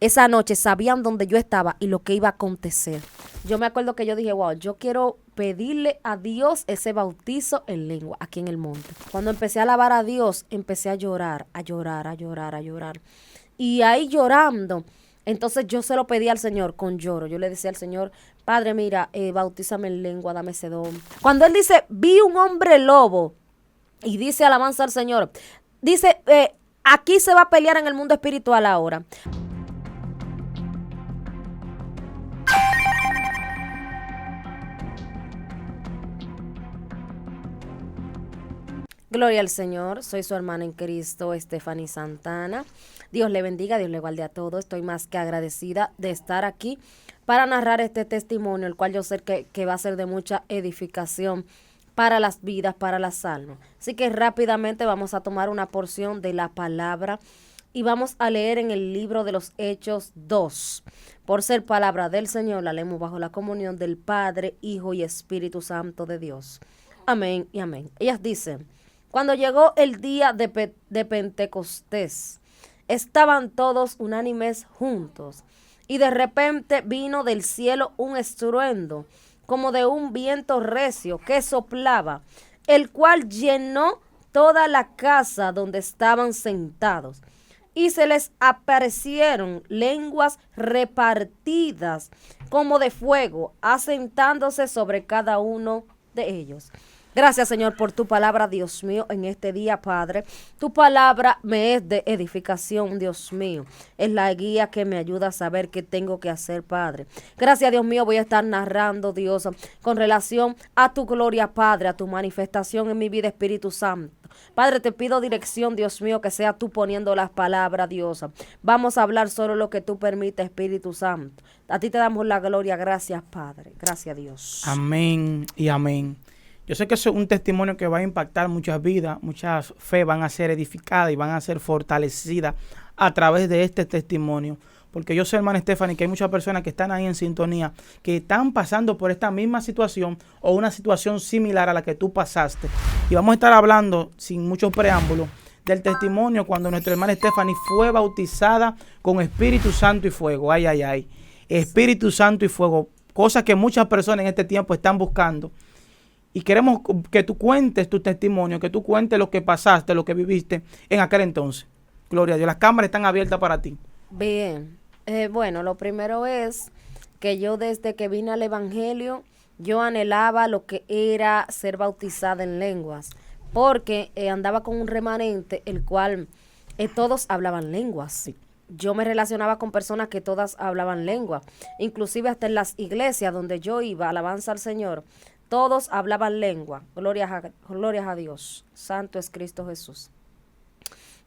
esa noche sabían dónde yo estaba y lo que iba a acontecer. Yo me acuerdo que yo dije, wow, yo quiero pedirle a Dios ese bautizo en lengua aquí en el monte. Cuando empecé a alabar a Dios, empecé a llorar, a llorar, a llorar, a llorar. Y ahí llorando, entonces yo se lo pedí al Señor con lloro. Yo le decía al Señor, Padre, mira, bautízame en lengua, dame ese don. Cuando él dice, vi un hombre lobo, y dice alabanza al Señor, dice, aquí se va a pelear en el mundo espiritual ahora. Gloria al Señor, soy su hermana en Cristo, Stephanie Santana. Dios le bendiga, Dios le guarde a todos. Estoy más que agradecida de estar aquí para narrar este testimonio, el cual yo sé que va a ser de mucha edificación para las vidas, para las almas. Así que rápidamente vamos a tomar una porción de la palabra y vamos a leer en el libro de los Hechos 2. Por ser palabra del Señor, la leemos bajo la comunión del Padre, Hijo y Espíritu Santo de Dios. Amén y amén. Ellas dicen, cuando llegó el día de Pentecostés, estaban todos unánimes juntos, y de repente vino del cielo un estruendo, como de un viento recio que soplaba, el cual llenó toda la casa donde estaban sentados. Y se les aparecieron lenguas repartidas como de fuego, asentándose sobre cada uno de ellos. Gracias, Señor, por tu palabra, Dios mío, en este día, Padre. Tu palabra me es de edificación, Dios mío. Es la guía que me ayuda a saber qué tengo que hacer, Padre. Gracias, Dios mío, voy a estar narrando, Dios, con relación a tu gloria, Padre, a tu manifestación en mi vida, Espíritu Santo. Padre, te pido dirección, Dios mío, que sea tú poniendo las palabras, Dios. Vamos a hablar solo lo que tú permites, Espíritu Santo. A ti te damos la gloria. Gracias, Padre. Gracias, Dios. Amén y amén. Yo sé que es un testimonio que va a impactar muchas vidas, muchas fe van a ser edificadas y van a ser fortalecidas a través de este testimonio. Porque yo sé, hermana Stephanie, que hay muchas personas que están ahí en sintonía, que están pasando por esta misma situación o una situación similar a la que tú pasaste. Y vamos a estar hablando, sin muchos preámbulos, del testimonio cuando nuestra hermana Stephanie fue bautizada con Espíritu Santo y fuego. Ay, ay, ay. Espíritu Santo y fuego. Cosas que muchas personas en este tiempo están buscando. Y queremos que tú cuentes tu testimonio, que tú cuentes lo que pasaste, lo que viviste en aquel entonces. Gloria a Dios. Las cámaras están abiertas para ti. Bien. Bueno, lo primero es que yo desde que vine al Evangelio, yo anhelaba lo que era ser bautizada en lenguas, porque andaba con un remanente, el cual todos hablaban lenguas. Sí. Yo me relacionaba con personas que todas hablaban lengua, inclusive hasta en las iglesias donde yo iba, alabanza al Señor, todos hablaban lengua. Glorias a Dios. Santo es Cristo Jesús.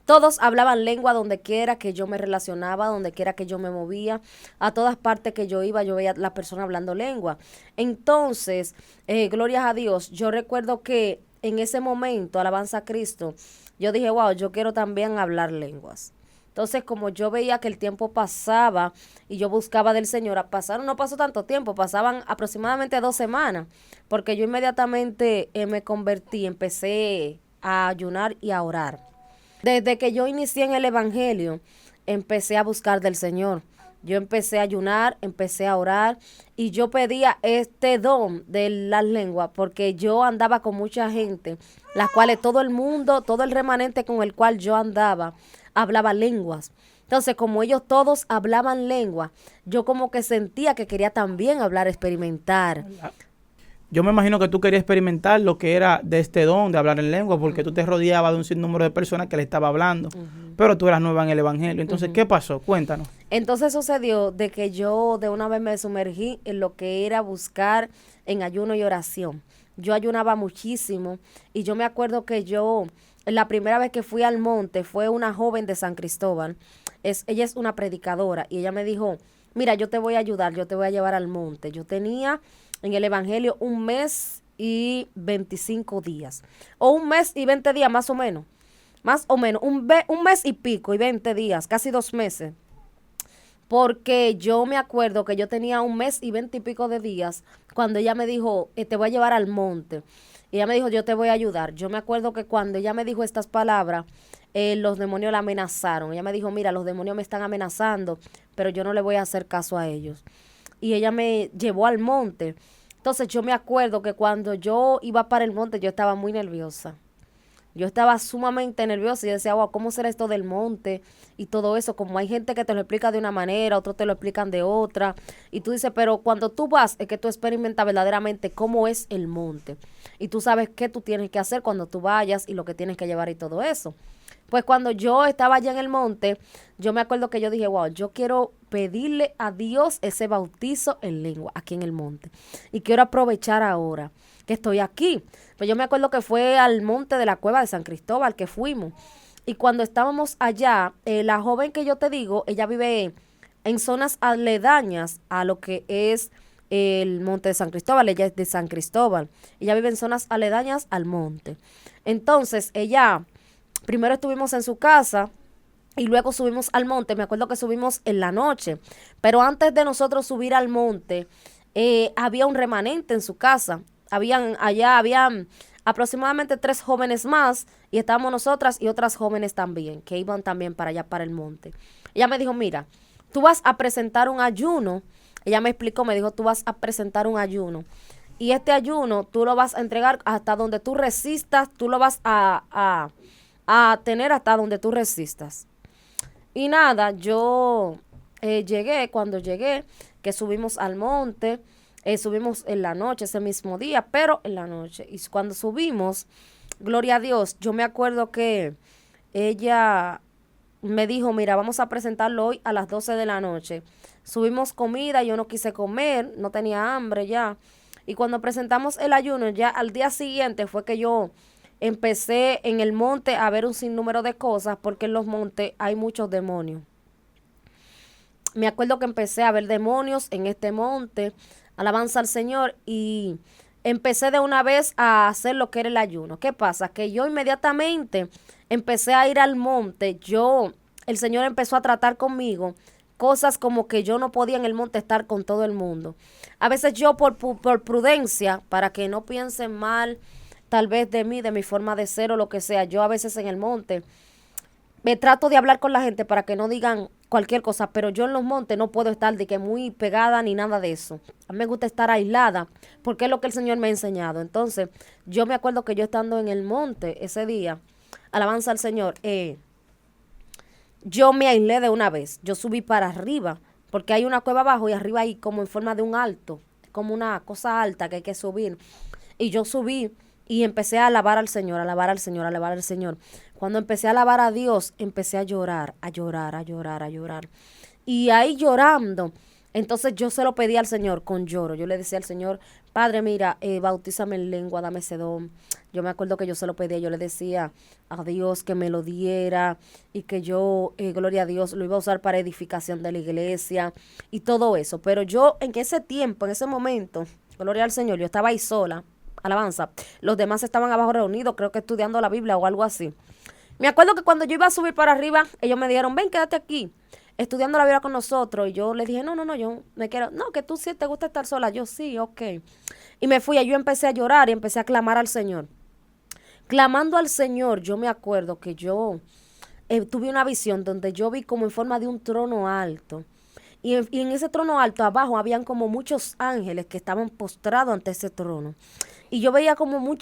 Todos hablaban lengua donde quiera que yo me relacionaba, donde quiera que yo me movía, a todas partes que yo iba, yo veía a la persona hablando lengua. Entonces, glorias a Dios, yo recuerdo que en ese momento, alabanza a Cristo, yo dije, wow, yo quiero también hablar lenguas. Entonces, como yo veía que el tiempo pasaba y yo buscaba del Señor, no pasó tanto tiempo, pasaban aproximadamente 2 semanas, porque yo inmediatamente me convertí, empecé a ayunar y a orar. Desde que yo inicié en el Evangelio, empecé a buscar del Señor. Yo empecé a ayunar, empecé a orar y yo pedía este don de las lenguas porque yo andaba con mucha gente, las cuales todo el mundo, todo el remanente con el cual yo andaba, hablaba lenguas. Entonces, como ellos todos hablaban lengua, yo como que sentía que quería también hablar, experimentar. Yo me imagino que tú querías experimentar lo que era de este don de hablar en lengua, porque tú te rodeabas de un sinnúmero de personas que le estaba hablando, pero tú eras nueva en el Evangelio. Entonces, ¿qué pasó? Cuéntanos. Entonces sucedió de que yo de una vez me sumergí en lo que era buscar en ayuno y oración. Yo ayunaba muchísimo y yo me acuerdo que la primera vez que fui al monte fue una joven de San Cristóbal. Ella es una predicadora y ella me dijo, mira, yo te voy a ayudar, yo te voy a llevar al monte. Yo tenía en el Evangelio 1 mes y 25 días, o 1 mes y 20 días más o menos, un mes y pico y 20 días, casi 2 meses, porque yo me acuerdo que yo tenía 1 mes y 20 y pico de días cuando ella me dijo, te voy a llevar al monte, y ella me dijo, yo te voy a ayudar. Yo me acuerdo que cuando ella me dijo estas palabras, los demonios la amenazaron. Ella me dijo, mira, los demonios me están amenazando pero yo no le voy a hacer caso a ellos. Y ella me llevó al monte. Entonces yo me acuerdo que cuando yo iba para el monte yo estaba muy nerviosa. Yo estaba sumamente nerviosa y decía, wow, ¿cómo será esto del monte? Y todo eso, como hay gente que te lo explica de una manera, otros te lo explican de otra. Y tú dices, pero cuando tú vas, es que tú experimentas verdaderamente cómo es el monte. Y tú sabes qué tú tienes que hacer cuando tú vayas y lo que tienes que llevar y todo eso. Pues cuando yo estaba allá en el monte, yo me acuerdo que yo dije, wow, yo quiero pedirle a Dios ese bautizo en lengua aquí en el monte. Y quiero aprovechar ahora que estoy aquí. Pues yo me acuerdo que fue al monte de la cueva de San Cristóbal que fuimos. Y cuando estábamos allá, la joven que yo te digo, ella vive en zonas aledañas a lo que es el monte de San Cristóbal. Ella es de San Cristóbal. Ella vive en zonas aledañas al monte. Entonces, ella, primero estuvimos en su casa y luego subimos al monte. Me acuerdo que subimos en la noche. Pero antes de nosotros subir al monte, había un remanente en su casa. Habían aproximadamente 3 jóvenes más y estábamos nosotras y otras jóvenes también que iban también para allá, para el monte. Ella me dijo, mira, tú vas a presentar un ayuno. Ella me explicó, me dijo, tú vas a presentar un ayuno. Y este ayuno tú lo vas a entregar hasta donde tú resistas, tú lo vas a tener hasta donde tú resistas. Y nada, yo cuando llegué, que subimos al monte. Subimos en la noche, ese mismo día, pero en la noche. Y cuando subimos, gloria a Dios, yo me acuerdo que ella me dijo, mira, vamos a presentarlo hoy a las 12 de la noche. Subimos comida, yo no quise comer, no tenía hambre ya. Y cuando presentamos el ayuno, ya al día siguiente fue que yo empecé en el monte a ver un sinnúmero de cosas, porque en los montes hay muchos demonios. Me acuerdo que empecé a ver demonios en este monte. Alabanza al Señor, y empecé de una vez a hacer lo que era el ayuno. ¿Qué pasa? Que yo inmediatamente empecé a ir al monte. El Señor empezó a tratar conmigo cosas como que yo no podía en el monte estar con todo el mundo. A veces yo por prudencia, para que no piensen mal tal vez de mí, de mi forma de ser o lo que sea, yo a veces en el monte me trato de hablar con la gente para que no digan cualquier cosa, pero yo en los montes no puedo estar de que muy pegada ni nada de eso. A mí me gusta estar aislada porque es lo que el Señor me ha enseñado. Entonces, yo me acuerdo que yo estando en el monte ese día, alabanza al Señor, yo me aislé de una vez. Yo subí para arriba porque hay una cueva abajo y arriba hay como en forma de un alto, como una cosa alta que hay que subir. Y yo subí y empecé a alabar al Señor, alabar al Señor, alabar al Señor. Cuando empecé a alabar a Dios, empecé a llorar, a llorar, a llorar, a llorar. Y ahí llorando, entonces yo se lo pedí al Señor con lloro. Yo le decía al Señor, Padre, mira, bautízame en lengua, dame ese don. Yo me acuerdo que yo se lo pedía, yo le decía a Dios que me lo diera y que yo, gloria a Dios, lo iba a usar para edificación de la iglesia y todo eso. Pero yo en ese tiempo, en ese momento, gloria al Señor, yo estaba ahí sola, alabanza. Los demás estaban abajo reunidos, creo que estudiando la Biblia o algo así. Me acuerdo que cuando yo iba a subir para arriba, ellos me dijeron, ven, quédate aquí, estudiando la Biblia con nosotros. Y yo les dije, no, yo me quiero, no, que tú sí te gusta estar sola. Yo sí, ok. Y me fui, y yo empecé a llorar y empecé a clamar al Señor. Clamando al Señor, yo me acuerdo que yo tuve una visión donde yo vi como en forma de un trono alto. Y en ese trono alto abajo habían como muchos ángeles que estaban postrados ante ese trono. Y yo veía como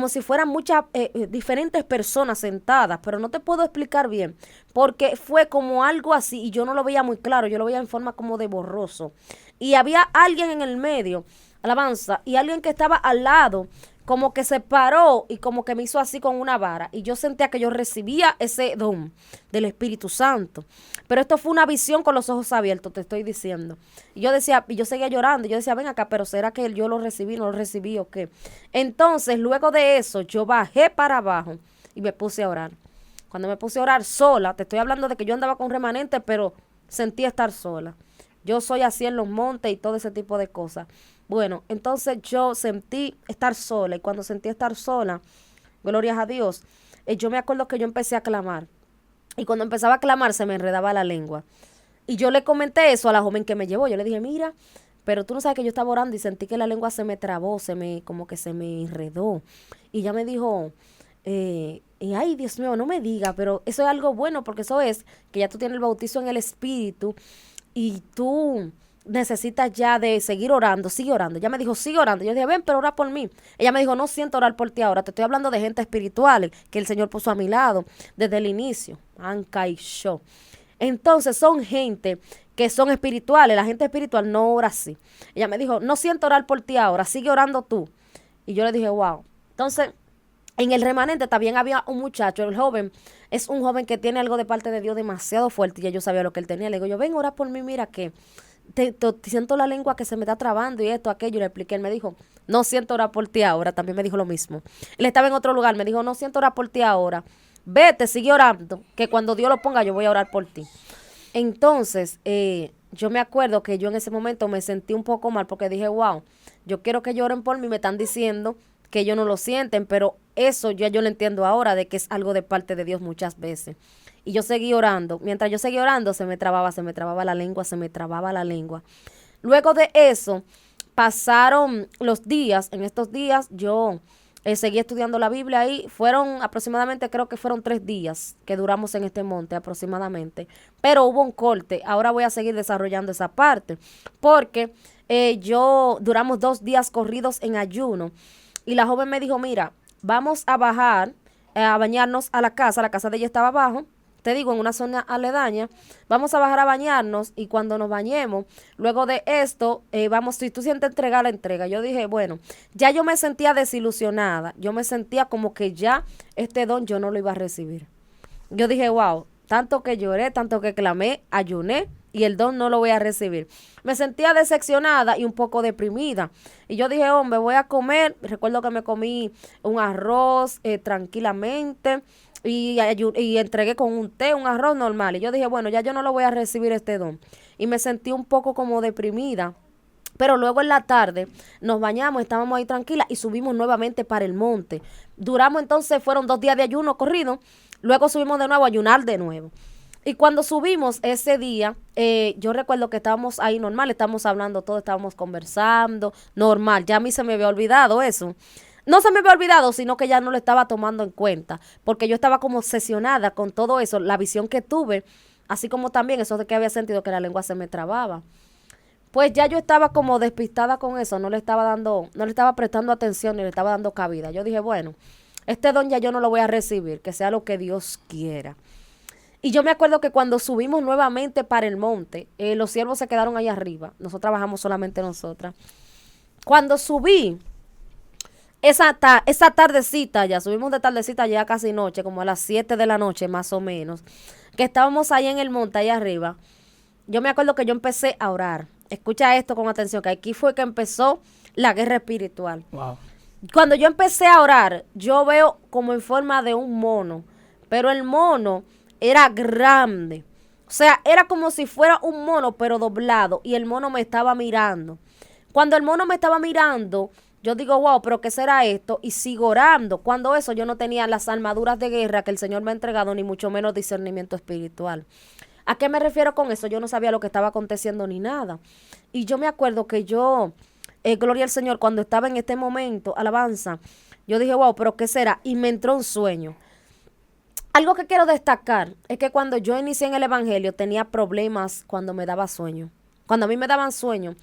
si fueran muchas diferentes personas sentadas, pero no te puedo explicar bien, porque fue como algo así y yo no lo veía muy claro, yo lo veía en forma como de borroso. Y había alguien en el medio, alabanza, y alguien que estaba al lado, como que se paró y como que me hizo así con una vara. Y yo sentía que yo recibía ese don del Espíritu Santo. Pero esto fue una visión con los ojos abiertos, te estoy diciendo. Y yo decía, y yo seguía llorando, y yo decía, ven acá, pero ¿será que yo lo recibí, no lo recibí o qué? Entonces, luego de eso, yo bajé para abajo y me puse a orar. Cuando me puse a orar sola, te estoy hablando de que yo andaba con remanente, pero sentí estar sola. Yo soy así en los montes y todo ese tipo de cosas. Bueno, entonces yo sentí estar sola y cuando sentí estar sola, glorias a Dios, yo me acuerdo que yo empecé a clamar y cuando empezaba a clamar se me enredaba la lengua. Y yo le comenté eso a la joven que me llevó. Yo le dije, mira, pero tú no sabes que yo estaba orando y sentí que la lengua se me trabó, como que se me enredó. Y ella me dijo, Y ay, Dios mío, no me diga, pero eso es algo bueno porque eso es que ya tú tienes el bautizo en el Espíritu y tú necesitas ya de seguir orando, sigue orando. Ella me dijo, sigue orando. Yo dije, ven, pero ora por mí. Ella me dijo, no siento orar por ti ahora, te estoy hablando de gente espiritual que el Señor puso a mi lado desde el inicio. Anca y Show. Entonces son gente que son espirituales, la gente espiritual no ora así. Ella me dijo, no siento orar por ti ahora, sigue orando tú. Y yo le dije, wow. Entonces, en el remanente también había un muchacho, el joven, es un joven que tiene algo de parte de Dios demasiado fuerte y ya yo sabía lo que él tenía. Le digo, yo ven, ora por mí, mira que siento la lengua que se me está trabando y esto, aquello. Y le expliqué, él me dijo, no siento orar por ti ahora, también me dijo lo mismo. Él estaba en otro lugar, me dijo, no siento orar por ti ahora, vete, sigue orando, que cuando Dios lo ponga yo voy a orar por ti. Entonces, yo me acuerdo que yo en ese momento me sentí un poco mal porque dije, wow, yo quiero que lloren por mí, me están diciendo que ellos no lo sienten, pero eso ya yo lo entiendo ahora de que es algo de parte de Dios muchas veces. Y yo seguí orando. Mientras yo seguía orando, se me trababa la lengua, se me trababa la lengua. Luego de eso, pasaron los días. En estos días yo seguí estudiando la Biblia ahí. Fueron aproximadamente, creo que fueron 3 días que duramos en este monte aproximadamente. Pero hubo un corte. Ahora voy a seguir desarrollando esa parte. Porque duramos 2 días corridos en ayuno. Y la joven me dijo, mira, vamos a bajar a bañarnos a la casa de ella estaba abajo, te digo, en una zona aledaña, vamos a bajar a bañarnos y cuando nos bañemos, luego de esto, vamos, si tú sientes entregar la entrega. Yo dije, bueno, ya yo me sentía desilusionada, yo me sentía como que ya este don yo no lo iba a recibir. Yo dije, wow, tanto que lloré, tanto que clamé, ayuné y el don no lo voy a recibir. Me sentía decepcionada y un poco deprimida. Y yo dije, hombre, voy a comer. Recuerdo que me comí un arroz tranquilamente y entregué con un té, un arroz normal. Y yo dije, bueno, ya yo no lo voy a recibir este don. Y me sentí un poco como deprimida. Pero luego en la tarde nos bañamos, estábamos ahí tranquilas y subimos nuevamente para el monte. Duramos entonces, fueron 2 días de ayuno corrido. Luego subimos de nuevo a ayunar de nuevo. Y cuando subimos ese día, yo recuerdo que estábamos ahí normal, estábamos hablando todo, estábamos conversando, normal. Ya a mí se me había olvidado eso. No se me había olvidado, sino que ya no lo estaba tomando en cuenta, porque yo estaba como obsesionada con todo eso, la visión que tuve, así como también eso de que había sentido que la lengua se me trababa. Pues ya yo estaba como despistada con eso, no le estaba prestando atención ni le estaba dando cabida. Yo dije, bueno, este don ya yo no lo voy a recibir, que sea lo que Dios quiera. Y yo me acuerdo que cuando subimos nuevamente para el monte, los siervos se quedaron ahí arriba. Nosotras bajamos solamente nosotras. Cuando subí, esa tardecita, ya subimos de tardecita ya casi noche, como a las 7 de la noche más o menos, que estábamos ahí en el monte, ahí arriba. Yo me acuerdo que yo empecé a orar. Escucha esto con atención, que aquí fue que empezó la guerra espiritual. Wow. Cuando yo empecé a orar, yo veo como en forma de un mono, pero el mono era grande. O sea, era como si fuera un mono, pero doblado, y el mono me estaba mirando. Cuando el mono me estaba mirando, yo digo, wow, pero ¿qué será esto? Y sigo orando. Cuando eso, yo no tenía las armaduras de guerra que el Señor me ha entregado, ni mucho menos discernimiento espiritual. ¿A qué me refiero con eso? Yo no sabía lo que estaba aconteciendo ni nada. Y yo me acuerdo que gloria al Señor, cuando estaba en este momento, alabanza, yo dije, wow, pero ¿qué será? Y me entró un sueño. Algo que quiero destacar es que cuando yo inicié en el evangelio tenía problemas cuando me daba sueño. Cuando a mí me daban sueño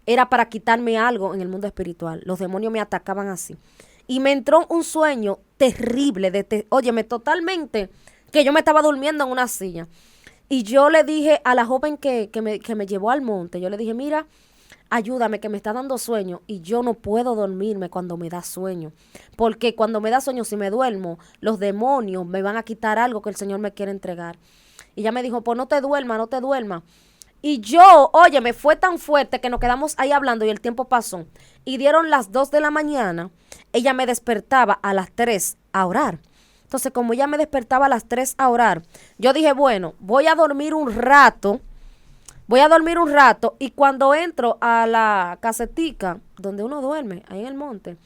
era para quitarme algo en el mundo espiritual. Los demonios me atacaban así. Y me entró un sueño terrible, óyeme, totalmente, que yo me estaba durmiendo en una silla. Y yo le dije a la joven que me llevó al monte, yo le dije, mira, ayúdame, que me está dando sueño y yo no puedo dormirme cuando me da sueño. Porque cuando me da sueño, si me duermo, los demonios me van a quitar algo que el Señor me quiere entregar. Y ella me dijo, pues no te duermas, no te duermas. Y yo, oye, me fue tan fuerte que nos quedamos ahí hablando y el tiempo pasó. Y dieron las 2 de la mañana, ella me despertaba a las 3 a orar. Entonces, como ella me despertaba a las 3 a orar, yo dije, bueno, voy a dormir un rato y cuando entro a la casetica donde uno duerme, ahí en el monte,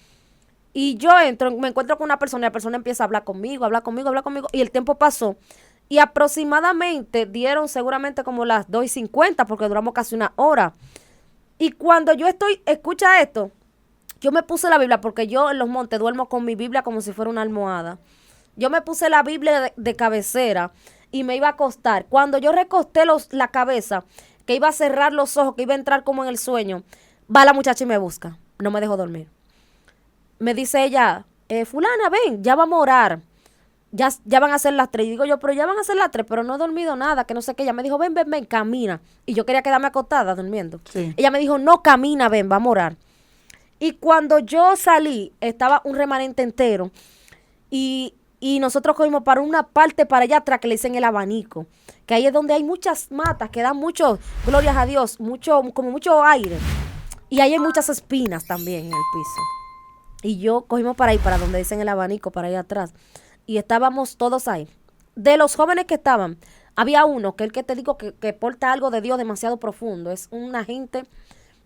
y yo entro, me encuentro con una persona y la persona empieza a hablar conmigo y el tiempo pasó y aproximadamente dieron seguramente como las 2:50 porque duramos casi una hora. Y cuando yo escucha esto, yo me puse la Biblia porque yo en los montes duermo con mi Biblia como si fuera una almohada. Yo me puse la Biblia de cabecera y me iba a acostar. Cuando yo recosté la cabeza, que iba a cerrar los ojos, que iba a entrar como en el sueño, va la muchacha y me busca. No me dejó dormir. Me dice ella, fulana, ven, ya vamos a orar. Ya van a ser las 3. Y digo yo, pero ya van a ser las 3, pero no he dormido nada, que no sé qué. Ella me dijo, ven, camina. Y yo quería quedarme acostada durmiendo. Sí. Ella me dijo, no, camina, ven, vamos a orar. Y cuando yo salí, estaba un remanente entero. Y nosotros cogimos para una parte para allá atrás que le dicen el abanico. Que ahí es donde hay muchas matas que dan mucho, glorias a Dios, como mucho aire. Y ahí hay muchas espinas también en el piso. Y yo cogimos para ahí, para donde dicen el abanico, para allá atrás. Y estábamos todos ahí. De los jóvenes que estaban, había uno, que el que te digo que porta algo de Dios demasiado profundo. Es un agente.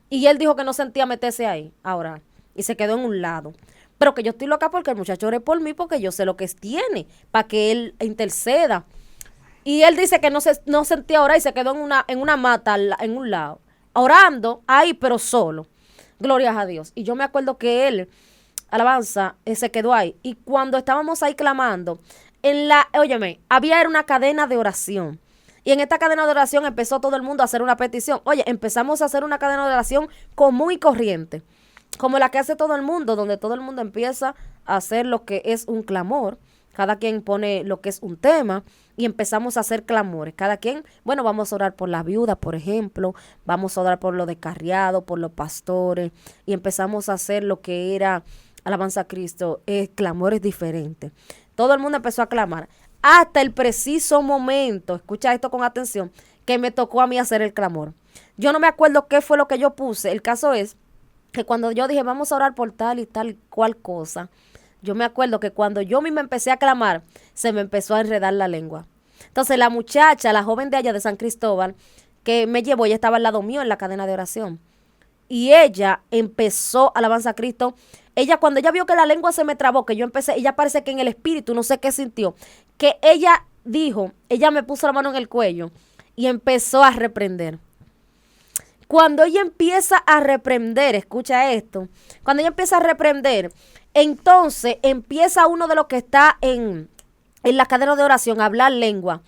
Y él dijo que no sentía meterse ahí ahora. Y se quedó en un lado. Pero que yo estoy loca porque el muchacho ore por mí, porque yo sé lo que tiene, para que él interceda. Y él dice que no sentía orar y se quedó en una mata en un lado. Orando ahí, pero solo. Glorias a Dios. Y yo me acuerdo que él, alabanza, se quedó ahí. Y cuando estábamos ahí clamando, óyeme, era una cadena de oración. Y en esta cadena de oración empezó todo el mundo a hacer una petición. Oye, empezamos a hacer una cadena de oración común y corriente, como la que hace todo el mundo, donde todo el mundo empieza a hacer lo que es un clamor. Cada quien pone lo que es un tema y empezamos a hacer clamores. Cada quien, bueno, vamos a orar por la viuda, por ejemplo, vamos a orar por los descarriados, por los pastores, y empezamos a hacer lo que era, alabanza a Cristo, clamores diferentes. Todo el mundo empezó a clamar. Hasta el preciso momento, escucha esto con atención, que me tocó a mí hacer el clamor. Yo no me acuerdo qué fue lo que yo puse. El caso es que cuando yo dije, vamos a orar por tal y tal cual cosa, yo me acuerdo que cuando yo misma empecé a clamar, se me empezó a enredar la lengua. Entonces la muchacha, la joven de allá de San Cristóbal, que me llevó, ella estaba al lado mío en la cadena de oración. Y ella empezó, alabanza a Cristo. Ella, cuando ella vio que la lengua se me trabó, que yo empecé, ella parece que en el espíritu, no sé qué sintió, que ella dijo, ella me puso la mano en el cuello y empezó a reprender. Cuando ella empieza a reprender, escucha esto, cuando ella empieza a reprender, entonces empieza uno de los que está en la cadena de oración a hablar lengua.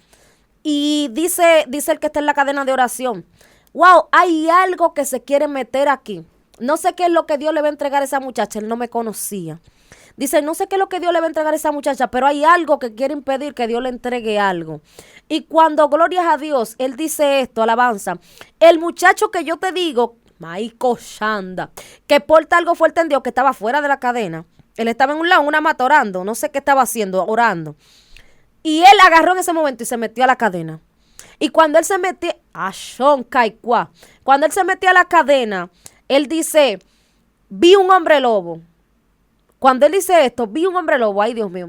Y dice el que está en la cadena de oración, wow, hay algo que se quiere meter aquí. No sé qué es lo que Dios le va a entregar a esa muchacha, él no me conocía. Dice, no sé qué es lo que Dios le va a entregar a esa muchacha, pero hay algo que quiere impedir que Dios le entregue algo. Y cuando, glorias a Dios, él dice esto, alabanza, el muchacho que yo te digo, Maico Shanda, que porta algo fuerte en Dios, que estaba fuera de la cadena. Él estaba en un lado, en una mata orando, no sé qué estaba haciendo, orando. Y él agarró en ese momento y se metió a la cadena. Y cuando él se metió, cuando él se metió a la cadena, él dice, vi un hombre lobo. Cuando él dice esto, vi un hombre lobo, ay Dios mío,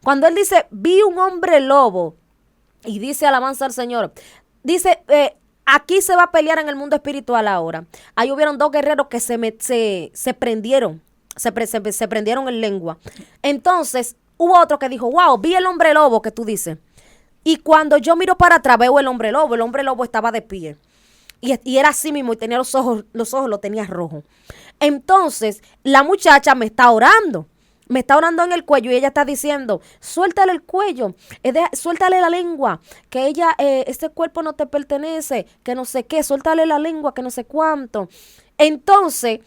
cuando él dice, vi un hombre lobo, y dice alabanza al Señor, dice, aquí se va a pelear en el mundo espiritual ahora. Ahí hubieron 2 guerreros que se prendieron, se prendieron en lengua. Entonces, hubo otro que dijo, wow, vi el hombre lobo que tú dices. Y cuando yo miro para atrás, veo el hombre lobo estaba de pie. Y era así mismo, y tenía los ojos los tenía rojos. Entonces, la muchacha me está orando en el cuello, y ella está diciendo, suéltale el cuello, suéltale la lengua, que ella, este cuerpo no te pertenece, que no sé qué, suéltale la lengua, que no sé cuánto. Entonces,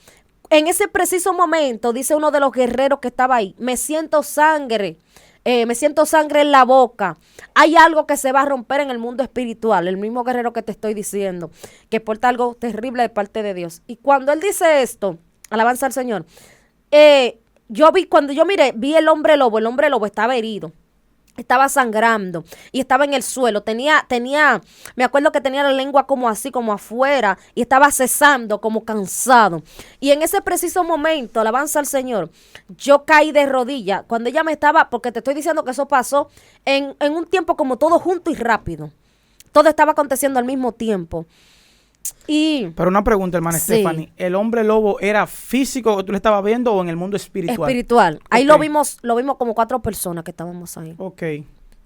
en ese preciso momento, dice uno de los guerreros que estaba ahí, me siento sangre en la boca. Hay algo que se va a romper en el mundo espiritual. El mismo guerrero que te estoy diciendo, que porta algo terrible de parte de Dios. Y cuando él dice esto, alabanza al Señor, cuando yo miré, vi el hombre lobo estaba herido. Estaba sangrando y estaba en el suelo. Me acuerdo que tenía la lengua como así, como afuera, y estaba cesando, como cansado. Y en ese preciso momento, alabanza al Señor, yo caí de rodillas. Cuando ella me estaba, porque te estoy diciendo que eso pasó en un tiempo como todo junto y rápido. Todo estaba aconteciendo al mismo tiempo. Pero una pregunta, hermana sí. Stephanie, ¿el hombre lobo era físico que tú le estabas viendo o en el mundo espiritual? Espiritual. Okay. Ahí lo vimos como 4 personas que estábamos ahí. Ok.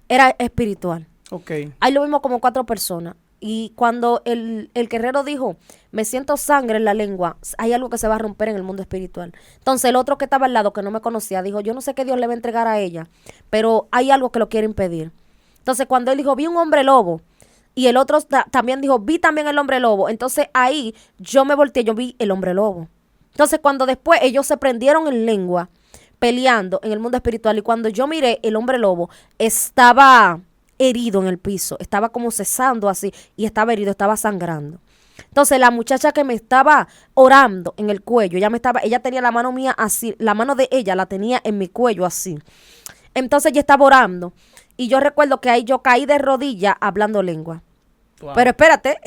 Era espiritual. Ok. Ahí lo vimos como 4 personas. Y cuando el guerrero dijo, me siento sangre en la lengua, hay algo que se va a romper en el mundo espiritual. Entonces el otro que estaba al lado, que no me conocía, dijo, yo no sé qué Dios le va a entregar a ella, pero hay algo que lo quiere impedir. Entonces cuando él dijo, vi un hombre lobo, y el otro también dijo, vi también el hombre lobo. Entonces ahí yo me volteé, yo vi el hombre lobo. Entonces cuando después ellos se prendieron en lengua, peleando en el mundo espiritual, y cuando yo miré, el hombre lobo estaba herido en el piso, estaba como cesando así, y estaba herido, estaba sangrando. Entonces la muchacha que me estaba orando en el cuello, ella tenía la mano mía así, la mano de ella la tenía en mi cuello así. Entonces ella estaba orando, y yo recuerdo que ahí yo caí de rodillas hablando lengua. Wow. Pero espérate,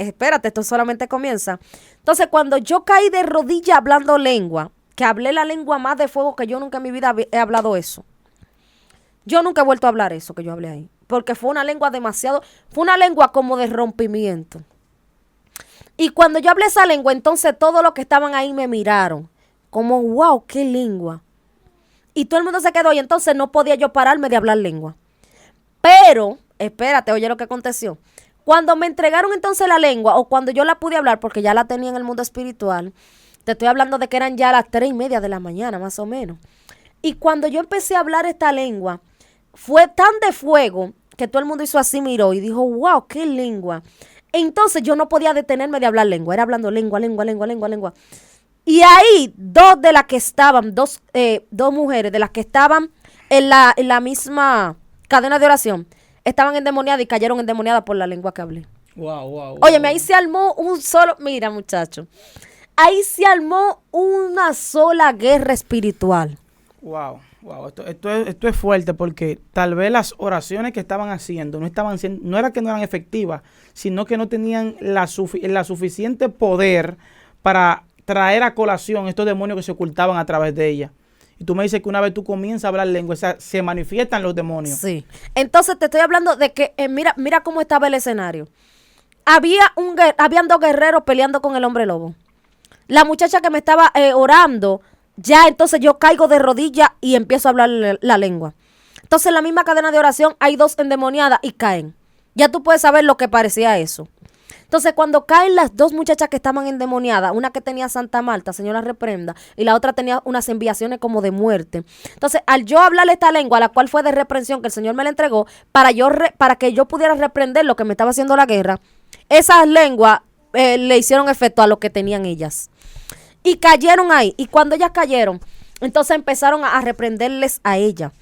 esto solamente comienza. Entonces cuando yo caí de rodillas hablando lengua, que hablé la lengua más de fuego que yo nunca en mi vida he hablado eso. Yo nunca he vuelto a hablar eso que yo hablé ahí. Porque fue una lengua fue una lengua como de rompimiento. Y cuando yo hablé esa lengua, entonces todos los que estaban ahí me miraron. Como, wow, qué lengua. Y todo el mundo se quedó y entonces no podía yo pararme de hablar lengua. Pero, espérate, oye lo que aconteció. Cuando me entregaron entonces la lengua, o cuando yo la pude hablar, porque ya la tenía en el mundo espiritual, te estoy hablando de que eran ya las 3:30 de la mañana, más o menos. Y cuando yo empecé a hablar esta lengua, fue tan de fuego que todo el mundo hizo así, miró y dijo, wow, qué lengua. Entonces yo no podía detenerme de hablar lengua, era hablando lengua. Y ahí dos mujeres de las que estaban en la misma cadena de oración, estaban endemoniadas y cayeron endemoniadas por la lengua que hablé. Wow. Óyeme, ahí se armó mira muchacho, ahí se armó una sola guerra espiritual. Wow, esto es fuerte porque tal vez las oraciones que estaban haciendo no era que no eran efectivas, sino que no tenían la suficiente poder para traer a colación estos demonios que se ocultaban a través de ella. Y tú me dices que una vez tú comienzas a hablar lengua, se manifiestan los demonios. Sí. Entonces te estoy hablando de que, mira cómo estaba el escenario. Habían dos guerreros peleando con el hombre lobo. La muchacha que me estaba orando, ya entonces yo caigo de rodillas y empiezo a hablar la lengua. Entonces en la misma cadena de oración hay dos endemoniadas y caen. Ya tú puedes saber lo que parecía eso. Entonces cuando caen las dos muchachas que estaban endemoniadas, una que tenía Santa Marta, Señor la reprenda, y la otra tenía unas enviaciones como de muerte. Entonces al yo hablarle esta lengua, la cual fue de reprensión que el Señor me la entregó, para que yo pudiera reprender lo que me estaba haciendo la guerra, esas lenguas le hicieron efecto a lo que tenían ellas. Y cayeron ahí. Y cuando ellas cayeron, entonces empezaron a reprenderles a ella.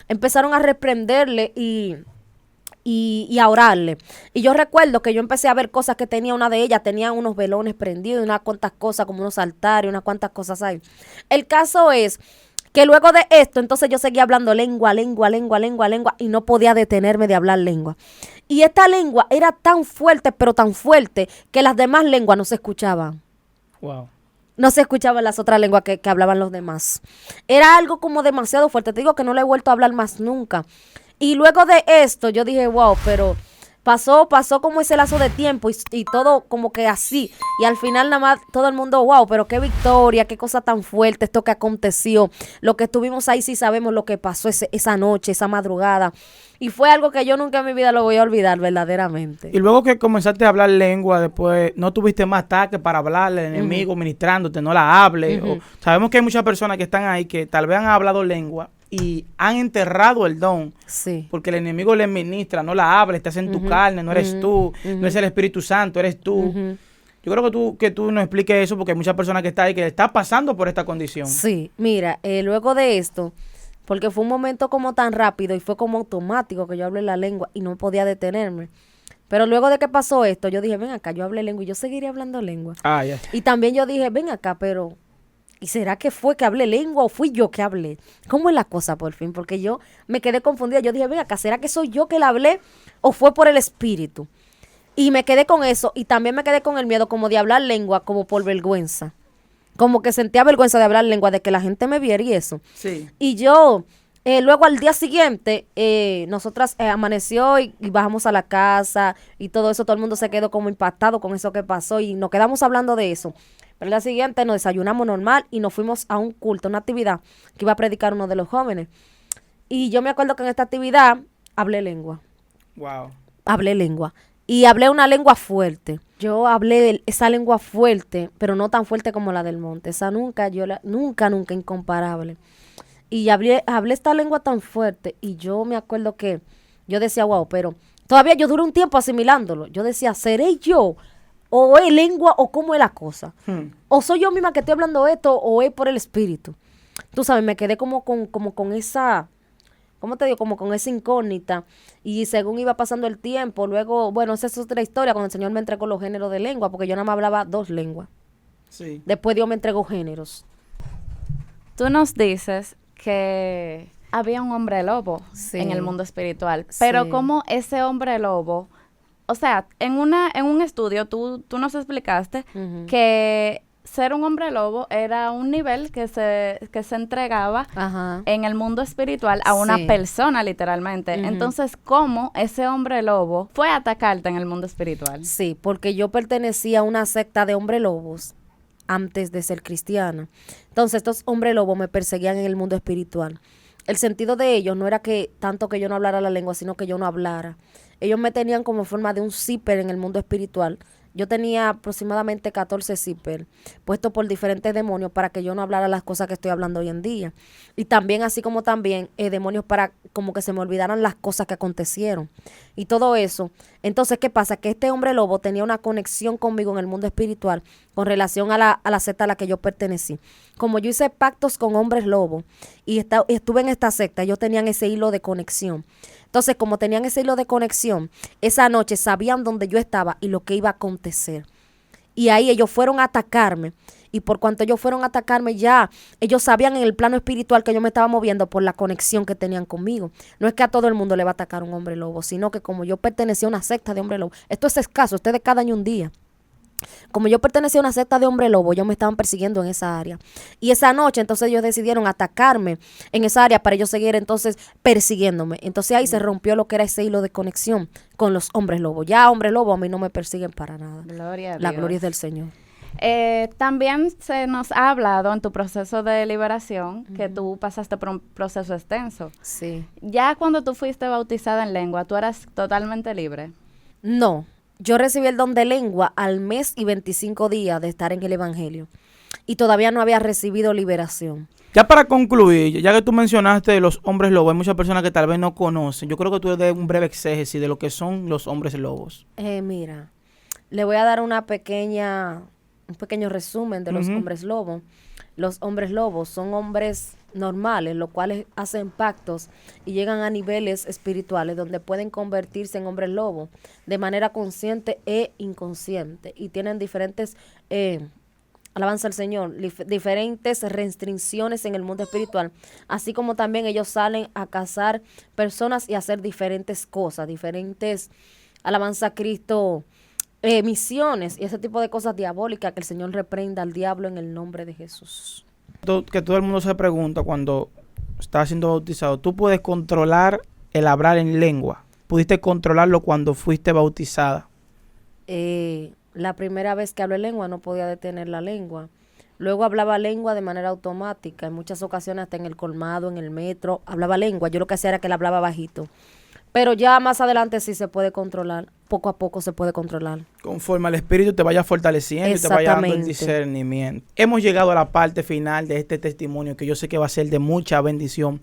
Empezaron a reprenderle y a orarle. Y yo recuerdo que yo empecé a ver cosas que tenía una de ellas. Tenía unos velones prendidos, unas cuantas cosas, como unos altares, unas cuantas cosas ahí. El caso es que luego de esto, entonces yo seguía hablando lengua, y no podía detenerme de hablar lengua. Y esta lengua era tan fuerte, pero tan fuerte, que las demás lenguas no se escuchaban. Wow. No se escuchaban las otras lenguas que hablaban los demás. Era algo como demasiado fuerte. Te digo que no le he vuelto a hablar más nunca. Y luego de esto yo dije, wow, pero pasó como ese lazo de tiempo y todo como que así. Y al final nada más todo el mundo, wow, pero qué victoria, qué cosa tan fuerte esto que aconteció. Lo que estuvimos ahí sí sabemos lo que pasó esa noche, esa madrugada. Y fue algo que yo nunca en mi vida lo voy a olvidar verdaderamente. Y luego que comenzaste a hablar lengua, después no tuviste más ataque para hablarle al enemigo, ministrándote, no la hables. Sabemos que hay muchas personas que están ahí que tal vez han hablado lengua y han enterrado el don. Sí. Porque el enemigo les ministra, no la hables, estás en tu carne, no eres tú, no es el Espíritu Santo, eres tú. Yo creo que tú nos expliques eso porque hay muchas personas que están ahí que están pasando por esta condición. Sí, mira, luego de esto, porque fue un momento como tan rápido y fue como automático que yo hablé la lengua y no podía detenerme. Pero luego de que pasó esto, yo dije, ven acá, yo hablé lengua y yo seguiré hablando lengua. Ya. Y también yo dije, ven acá, pero ¿y será que fue que hablé lengua o fui yo que hablé? ¿Cómo es la cosa por fin? Porque yo me quedé confundida. Yo dije, ven acá, ¿será que soy yo que la hablé o fue por el espíritu? Y me quedé con eso y también me quedé con el miedo como de hablar lengua como por vergüenza. Como que sentía vergüenza de hablar lengua, de que la gente me viera y eso. Sí. Y yo, luego al día siguiente, nosotras amaneció y bajamos a la casa y todo eso, todo el mundo se quedó como impactado con eso que pasó y nos quedamos hablando de eso. Pero el día siguiente nos desayunamos normal y nos fuimos a un culto, una actividad que iba a predicar uno de los jóvenes. Y yo me acuerdo que en esta actividad hablé lengua. Wow. Hablé lengua. y hablé una lengua fuerte. Yo hablé esa lengua fuerte, pero no tan fuerte como la del monte. Esa nunca, nunca incomparable. Y hablé esta lengua tan fuerte y yo me acuerdo que yo decía, wow, pero todavía yo duré un tiempo asimilándolo. Yo decía, ¿seré yo? ¿O es lengua o cómo es la cosa? ¿O soy yo misma que estoy hablando esto o es por el espíritu? Tú sabes, me quedé como con esa, ¿cómo te digo? Como con esa incógnita. Y según iba pasando el tiempo, luego, bueno, esa es otra historia, cuando el Señor me entregó los géneros de lengua, porque yo nada más hablaba 2 lenguas. Sí. Después Dios me entregó géneros. Tú nos dices que había un hombre lobo Sí. en el mundo espiritual, pero Sí. como ese hombre lobo, o sea, en un estudio tú nos explicaste Ujú. que ser un hombre lobo era un nivel que se entregaba Ajá. en el mundo espiritual a una Sí. persona, literalmente. Ujú. Entonces, ¿cómo ese hombre lobo fue a atacarte en el mundo espiritual? Sí, porque yo pertenecía a una secta de hombres lobos antes de ser cristiana. Entonces, estos hombres lobos me perseguían en el mundo espiritual. El sentido de ellos no era que tanto que yo no hablara la lengua, sino que yo no hablara. Ellos me tenían como forma de un zipper en el mundo espiritual. Yo tenía aproximadamente 14 zipper puestos por diferentes demonios para que yo no hablara las cosas que estoy hablando hoy en día. Y también, así como también, demonios para como que se me olvidaran las cosas que acontecieron. Y todo eso. Entonces, ¿qué pasa? Que este hombre lobo tenía una conexión conmigo en el mundo espiritual con relación a la secta a la que yo pertenecí. Como yo hice pactos con hombres lobos y estuve en esta secta, ellos tenían ese hilo de conexión. Entonces, como tenían ese hilo de conexión, esa noche sabían dónde yo estaba y lo que iba a acontecer. Y ahí ellos fueron a atacarme. Y por cuanto ellos fueron a atacarme, ya ellos sabían en el plano espiritual que yo me estaba moviendo por la conexión que tenían conmigo. No es que a todo el mundo le va a atacar un hombre lobo, sino que como yo pertenecía a una secta de hombre lobo, esto es escaso, ustedes cada año un día. Como yo pertenecía a una secta de hombre lobo, ellos me estaban persiguiendo en esa área. Y esa noche, entonces ellos decidieron atacarme en esa área para ellos seguir entonces persiguiéndome. Entonces ahí se rompió lo que era ese hilo de conexión con los hombres lobos. Ya hombres lobos a mí no me persiguen para nada. Gloria a La Dios. gloria es del Señor. También se nos ha hablado en tu proceso de liberación que tú pasaste por un proceso extenso. Sí. Ya cuando tú fuiste bautizada en lengua, tú eras totalmente libre. No, yo recibí el don de lengua al mes y 25 días de estar en el Evangelio. Y todavía no había recibido liberación. Ya para concluir, ya que tú mencionaste de los hombres lobos, hay muchas personas que tal vez no conocen. Yo creo que tú des un breve exégesis de lo que son los hombres lobos. Mira, le voy a dar un pequeño resumen de los Ujú. hombres lobos. Los hombres lobos son hombres normales, los cuales hacen pactos y llegan a niveles espirituales donde pueden convertirse en hombres lobos de manera consciente e inconsciente. Y tienen diferentes, alabanza al Señor, diferentes restricciones en el mundo espiritual. Así como también ellos salen a cazar personas y hacer diferentes cosas, diferentes, alabanza a Cristo, misiones y ese tipo de cosas diabólicas, que el Señor reprenda al diablo en el nombre de Jesús. Que todo el mundo se pregunta cuando está siendo bautizado, ¿tú puedes controlar el hablar en lengua? ¿Pudiste controlarlo cuando fuiste bautizada? La primera vez que hablé lengua no podía detener la lengua. Luego hablaba lengua de manera automática. En muchas ocasiones hasta en el colmado, en el metro, hablaba lengua. Yo lo que hacía era que la hablaba bajito. Pero ya más adelante sí se puede controlar. Poco a poco se puede controlar. Conforme al Espíritu te vaya fortaleciendo y te vaya dando el Exactamente. discernimiento. Hemos llegado a la parte final de este testimonio que yo sé que va a ser de mucha bendición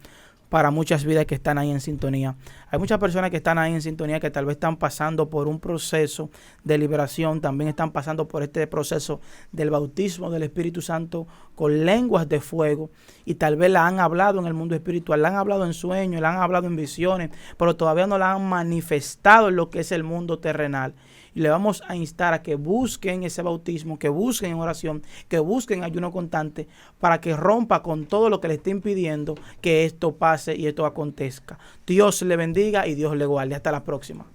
para muchas vidas que están ahí en sintonía. Hay muchas personas que están ahí en sintonía que tal vez están pasando por un proceso de liberación, también están pasando por este proceso del bautismo del Espíritu Santo con lenguas de fuego y tal vez la han hablado en el mundo espiritual, la han hablado en sueños, la han hablado en visiones, pero todavía no la han manifestado en lo que es el mundo terrenal. Y le vamos a instar a que busquen ese bautismo, que busquen en oración, que busquen ayuno constante para que rompa con todo lo que le esté impidiendo que esto pase y esto acontezca. Dios le bendiga y Dios le guarde. Hasta la próxima.